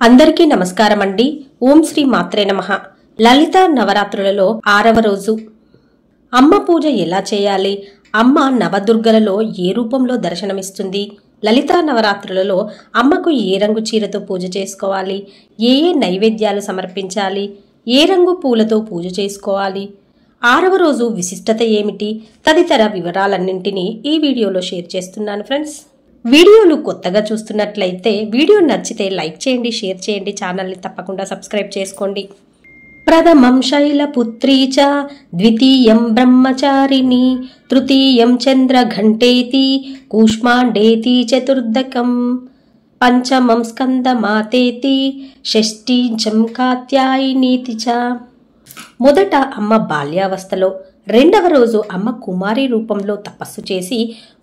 అందరికీ నమస్కారం అండి. ఓం శ్రీ మాత్రే నమః. లలిత నవరాత్రులలో 6వ రోజు. అమ్మ పూజ ఎలా చేయాలి? అమ్మ నవదుర్గలలో ఏ రూపంలో దర్శనమిస్తుంది? లలిత నవరాత్రులలో అమ్మకు ఏ రంగు చీరతో పూజ చేసుకోవాలి? ఏ నైవేద్యాలు సమర్పించాలి? ఏ రంగు పూలతో పూజ చేసుకోవాలి? 6వ రోజు విశిష్టత ఏమిటి? తదితర వివరాలన్నింటినీ ఈ వీడియోలో షేర్ చేస్తున్నాను ఫ్రెండ్స్. వీడియోలు కొత్తగా చూస్తున్నట్లయితే వీడియో నచ్చితే లైక్ చేయండి, షేర్ చేయండి, ఛానల్ని తప్పకుండా సబ్స్క్రైబ్ చేసుకోండి. ప్రథమం శైలపుత్రీ చ, ద్వితీయం బ్రహ్మచారిణి, తృతీయం చంద్రఘంటేతి, కూష్మాండేతి చతుర్దకం, పంచమం స్కందమాతేతి, షష్ఠీంచం కాత్యాయనీతి చ. మొదట అమ్మ బాల్యావస్థలో, 2వ రోజు అమ్మ కుమారి రూపంలో తపస్సు చేసి,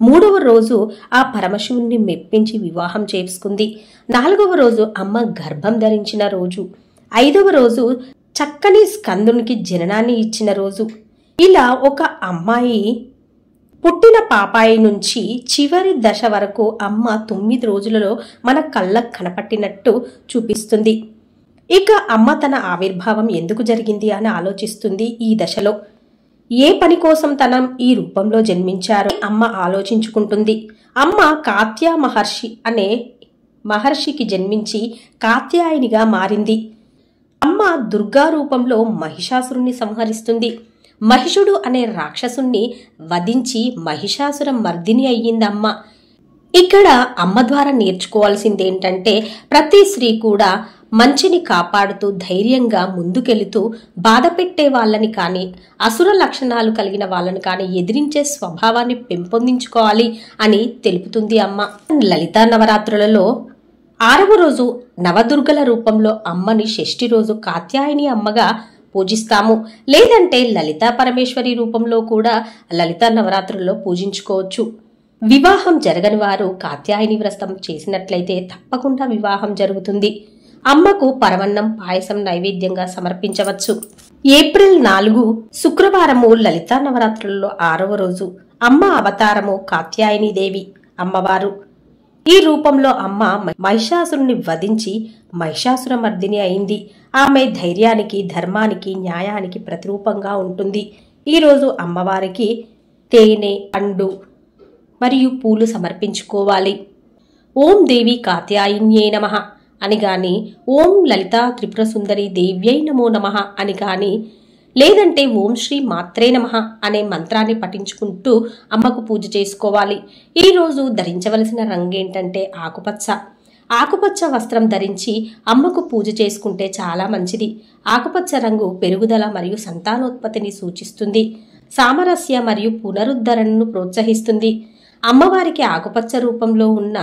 3వ రోజు ఆ పరమశివుణ్ణి మెప్పించి వివాహం చేసుకుంది. 4వ రోజు అమ్మ గర్భం ధరించిన రోజు. 5వ రోజు చక్కని స్కందునికి జననాన్ని ఇచ్చిన రోజు. ఇలా ఒక అమ్మాయి పుట్టిన పాపాయి నుంచి చివరి దశ వరకు అమ్మ 9 రోజులలో మన కళ్ళకు కనపట్టినట్టు చూపిస్తుంది. ఇక అమ్మ తన ఆవిర్భావం ఎందుకు జరిగింది అని ఆలోచిస్తుంది. ఈ దశలో ఏ పని కోసం తన ఈ రూపంలో జన్మించారో అమ్మ ఆలోచించుకుంటుంది. అమ్మ కాత్యా మహర్షి అనే మహర్షికి జన్మించి కాత్యాయనిగా మారింది. అమ్మ దుర్గా రూపంలో మహిషాసురుణ్ణి సంహరిస్తుంది. మహిషుడు అనే రాక్షసుణ్ణి వధించి మహిషాసుర మర్దిని అయ్యిందమ్మ. ఇక్కడ అమ్మ ద్వారా నేర్చుకోవాల్సిందేంటంటే, ప్రతి స్త్రీ కూడా మంచిని కాపాడుతూ ధైర్యంగా ముందుకెళుతూ బాధ పెట్టే వాళ్ళని కానీ, అసుర లక్షణాలు కలిగిన వాళ్ళని కానీ ఎదిరించే స్వభావాన్ని పెంపొందించుకోవాలి అని తెలుపుతుంది అమ్మ. లలితా నవరాత్రులలో 6వ రోజు నవదుర్గల రూపంలో అమ్మని, షష్ఠి రోజు కాత్యాయని అమ్మగా పూజిస్తాము. లేదంటే లలితా పరమేశ్వరి రూపంలో కూడా లలితా నవరాత్రులలో పూజించుకోవచ్చు. వివాహం జరగని వారు కాత్యాయని వ్రతం చేసినట్లయితే తప్పకుండా వివాహం జరుగుతుంది. అమ్మకు పరమన్నం, పాయసం నైవేద్యంగా సమర్పించవచ్చు. ఏప్రిల్ 4 శుక్రవారము లలితా నవరాత్రులలో 6వ రోజు. అమ్మ అవతారము కాత్యాయని దేవి అమ్మవారు. ఈ రూపంలో అమ్మ మహిషాసురుని వధించి మహిషాసుర మర్దిని అయింది. ఆమె ధైర్యానికి, ధర్మానికి, న్యాయానికి ప్రతిరూపంగా ఉంటుంది. ఈరోజు అమ్మవారికి తేనె, పండు మరియు పూలు సమర్పించుకోవాలి. ఓం దేవి కాత్యాయన్యే నమః అని గాని, ఓం లలితా త్రిపుర సుందరి దేవ్యై నమో నమః అని గాని, లేదంటే ఓం శ్రీ మాత్రే నమః అనే మంత్రాన్ని పఠించుకుంటూ అమ్మకు పూజ చేసుకోవాలి. ఈరోజు ధరించవలసిన రంగేంటంటే ఆకుపచ్చ. ఆకుపచ్చ వస్త్రం ధరించి అమ్మకు పూజ చేసుకుంటే చాలా మంచిది. ఆకుపచ్చ రంగు పెరుగుదల మరియు సంతానోత్పత్తిని సూచిస్తుంది. సామరస్య మరియు పునరుద్ధరణను ప్రోత్సహిస్తుంది. అమ్మవారికి ఆకుపచ్చ రూపంలో ఉన్న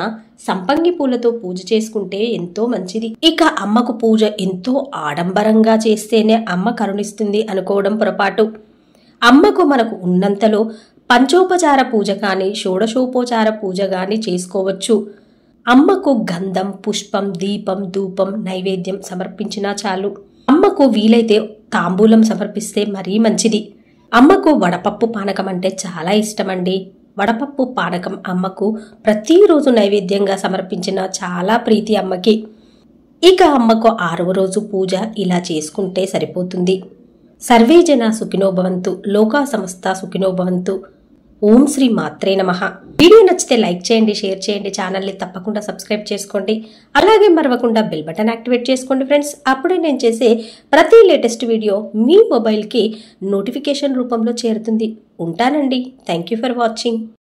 సంపంగి పూలతో పూజ చేసుకుంటే ఎంతో మంచిది. ఇక అమ్మకు పూజ ఎంతో ఆడంబరంగా చేస్తేనే అమ్మ కరుణిస్తుంది అనుకోవడం పొరపాటు. అమ్మకు మనకు ఉన్నంతలో పంచోపచార పూజ కానీ, షోడశోపచార పూజ కానీ చేసుకోవచ్చు. అమ్మకు గంధం, పుష్పం, దీపం, ధూపం, నైవేద్యం సమర్పించినా చాలు. అమ్మకు వీలైతే తాంబూలం సమర్పిస్తే మరీ మంచిది. అమ్మకు వడపప్పు పానకం అంటే చాలా ఇష్టమండి. వడపప్పు పానకం అమ్మకు ప్రతిరోజు నైవేద్యంగా సమర్పించిన చాలా ప్రీతి అమ్మకి. ఇక అమ్మకు 6వ రోజు పూజ ఇలా చేసుకుంటే సరిపోతుంది. సర్వే జన సుఖినో భవంతు, లోకా సమస్త సుఖినో భవంతు. ఓం శ్రీ మాత్రే నమః. వీడియో నచ్చితే లైక్ చేయండి, షేర్ చేయండి, ఛానల్ని తప్పకుండా సబ్స్క్రైబ్ చేసుకోండి. అలాగే మరవకుండా బెల్ బటన్ యాక్టివేట్ చేసుకోండి ఫ్రెండ్స్. అప్పుడే నేను చేసే ప్రతి లేటెస్ట్ వీడియో మీ మొబైల్కి నోటిఫికేషన్ రూపంలో చేరుతుంది. ఉంటానండి. Thank you for watching.